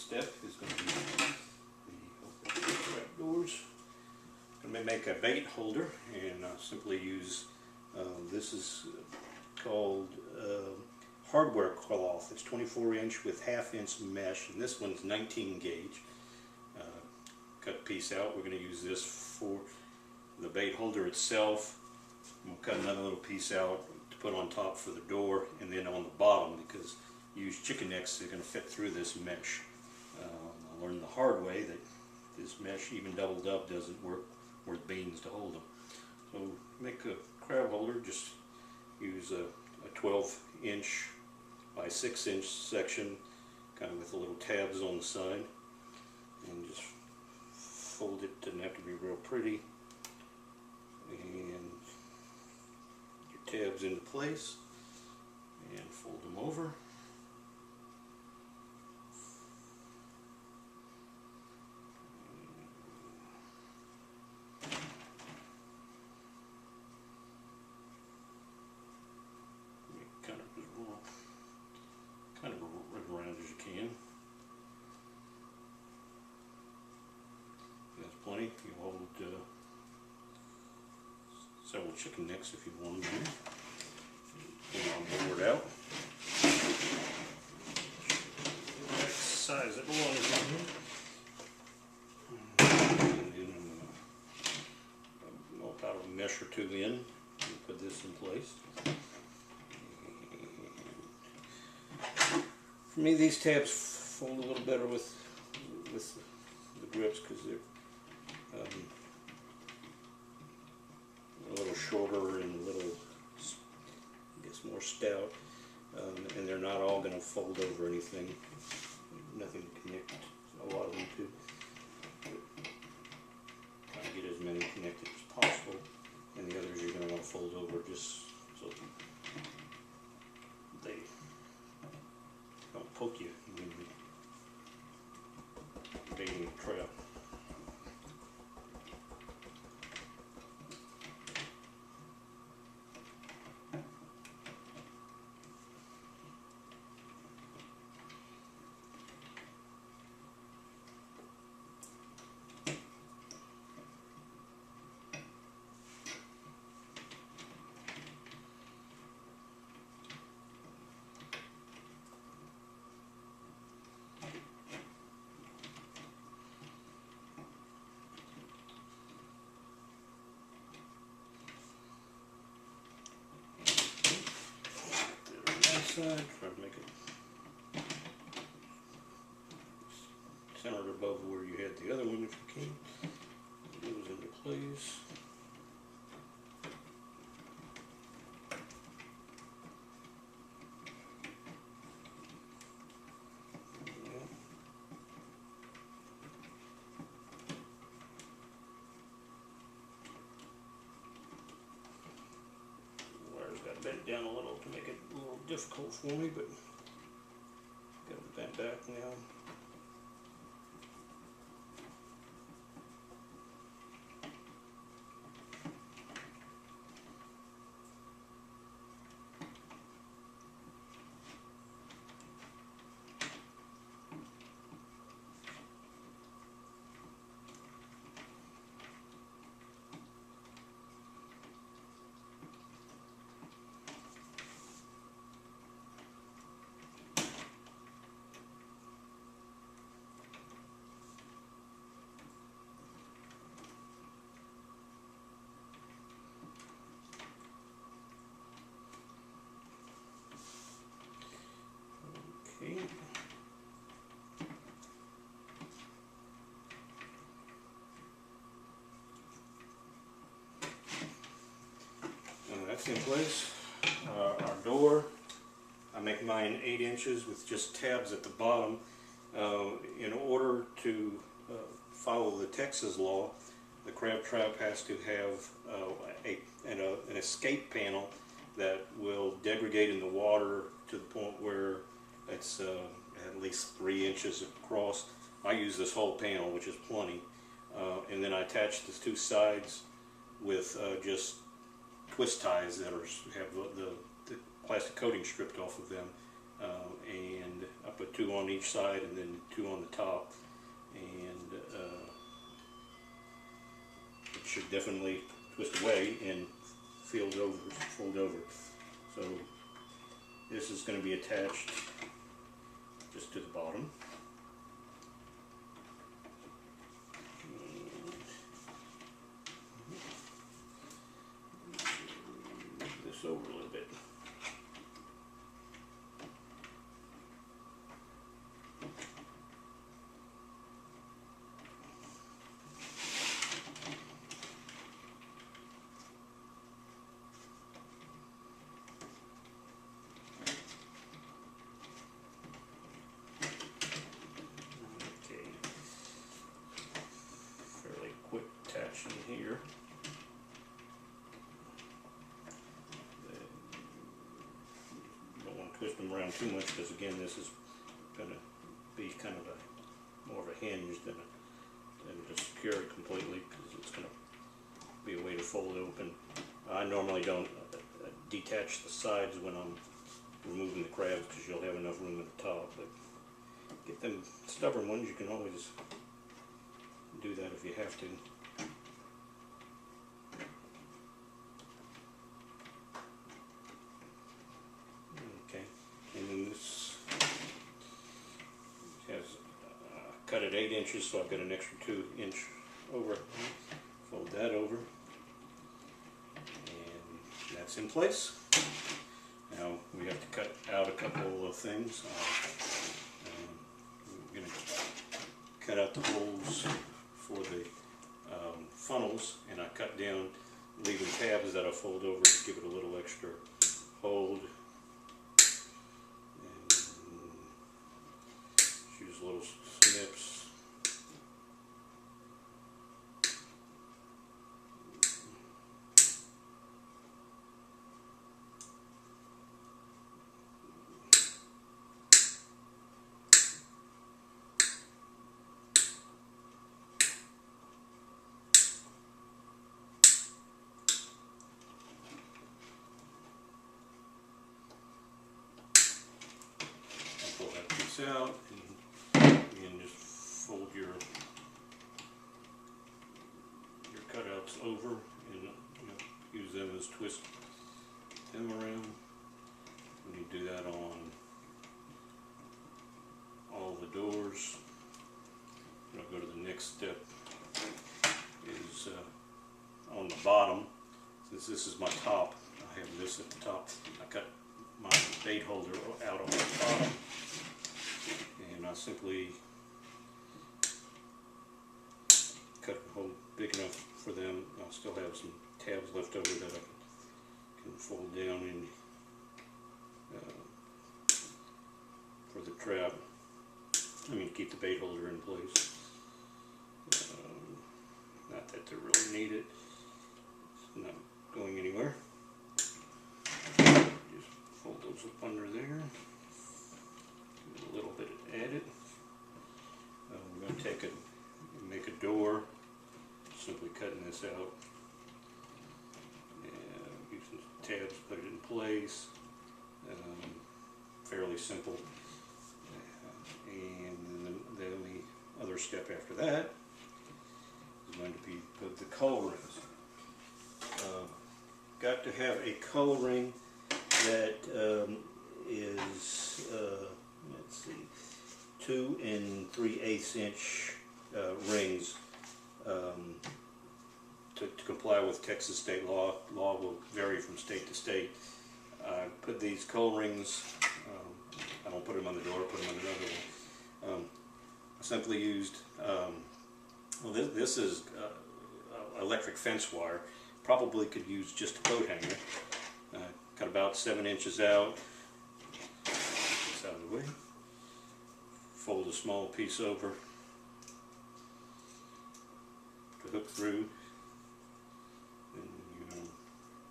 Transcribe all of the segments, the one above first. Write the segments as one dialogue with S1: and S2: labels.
S1: step is going to be the trap doors. I'm going to make a bait holder, and simply use this is called hardware cloth. It's 24-inch with 1/2 inch mesh, and this one's 19 gauge. Cut a piece out. We're going to use this for the bait holder itself. We'll cut another little piece out to put on top for the door, and then on the bottom, because use chicken necks that are going to fit through this mesh. I learned the hard way that this mesh, even doubled up, doesn't work with beans to hold them. So make a crab holder. Just use a 12-inch by 6-inch section, kind of with the little tabs on the side, and just fold it. Doesn't have to be real pretty, and your tabs into place, and fold them over. Kind of as around as you can. That's plenty. You hold several chicken necks if you want them. Pull on board out. Size it along and then I'll about a mesh or two in and put this in place. For me, these tabs fold a little better with the grips, because they're a little shorter and a little, I guess, more stout, and they're not all going to fold over anything. Nothing to connect a lot of them to. Try to get as many connected as possible, and the others you're going to want to fold over just so they don't poke you when you're baiting a trap. Try to make it centered above where you had the other one if you can. It goes into place. Got bent down a little to make it a little difficult for me, but got it bent back now. Okay. And that's in place. Our door, I make mine 8 inches with just tabs at the bottom. In order to follow the Texas law, the crab trap has to have an escape panel that will degrade in the water to the point where it's at least 3 inches across. I use this whole panel, which is plenty, and then I attach the 2 sides with just twist ties that have the plastic coating stripped off of them, and I put put 2 on each side and then 2 on the top, and it should definitely twist away and fold over. So this is going to be attached just to the bottom. Move this over a little bit. In here. You don't want to twist them around too much, because again, this is going to be kind of more of a hinge than to secure it completely, because it's going to be a way to fold open. I normally don't detach the sides when I'm removing the crabs, because you'll have enough room at the top. But get them stubborn ones, you can always do that if you have to. Cut it 8 inches, so I've got an extra 2 inch over. Fold that over, and that's in place. Now we have to cut out a couple of things. We're going to cut out the holes for the funnels, and I cut down, leaving tabs that I fold over to give it a little extra hold. Use little snips. Pull that piece out. And just fold your cutouts over, and use them as twist them around. And you do that on all the doors. And I'll go to the next step. Is on the bottom. Since this is my top, I have this at the top. I cut my bait holder out on the bottom, and I simply cut a hole big enough for them. I'll still have some tabs left over that I can fold down in for the trap. Keep the bait holder in place. Not that they really need it. It's not going anywhere. Just fold those up under there. Give it a little bit added. We're going to make a door. Simply cutting this out. Use some tabs, put it in place. Fairly simple. And the only other step after that is going to be put the coal rings. Got to have a coal ring that is, let's see, 2 3/8 inch rings. To comply with Texas state law. Law will vary from state to state. I put these coal rings, I don't put them on the door, I put them on another one. I simply used, well, this is electric fence wire. Probably could use just a coat hanger. Cut about 7 inches out. This out of the way. Fold a small piece over to hook through. And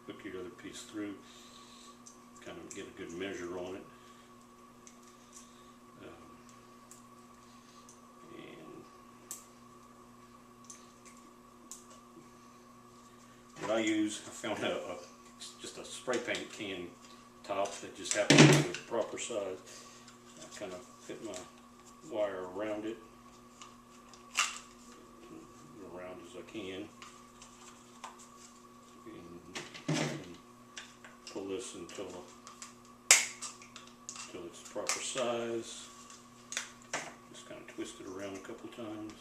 S1: hook your other piece through. Kind of get a good measure on it. What I use, I found just a spray paint can top that just happens to be the proper size. kind of fit my wire around it, around as I can, and pull this until it's the proper size. Just kind of twist it around a couple times.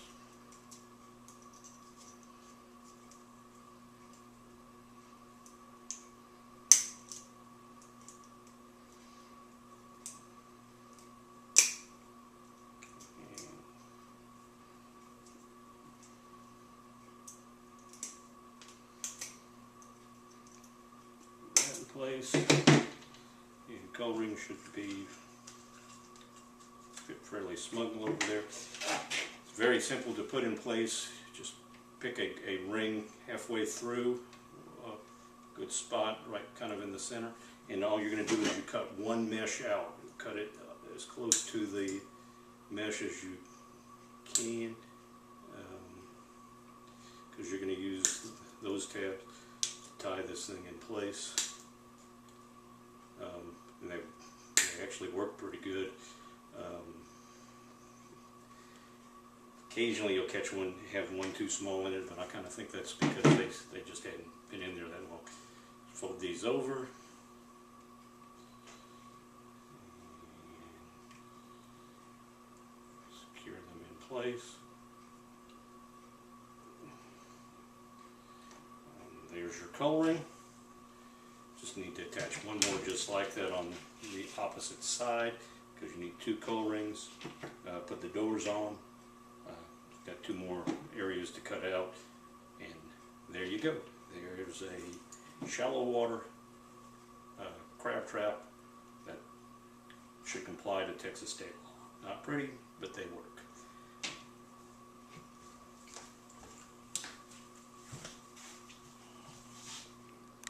S1: Place. Your coloring should be fit fairly snugly over there. It's very simple to put in place. Just pick a ring halfway through, a good spot right kind of in the center, and all you're going to do is you cut one mesh out. Cut it as close to the mesh as you can, because you're going to use those tabs to tie this thing in place. And they actually work pretty good. Occasionally you'll catch one, have one too small in it, but I kind of think that's because they just hadn't been in there that long. Fold these over. Secure them in place. There's your coloring. Just need to attach one more just like that on the opposite side, because you need two colorings. Put the doors on. Got two more areas to cut out, and there you go. There's a shallow water crab trap that should comply to Texas state law. Not pretty, but they work.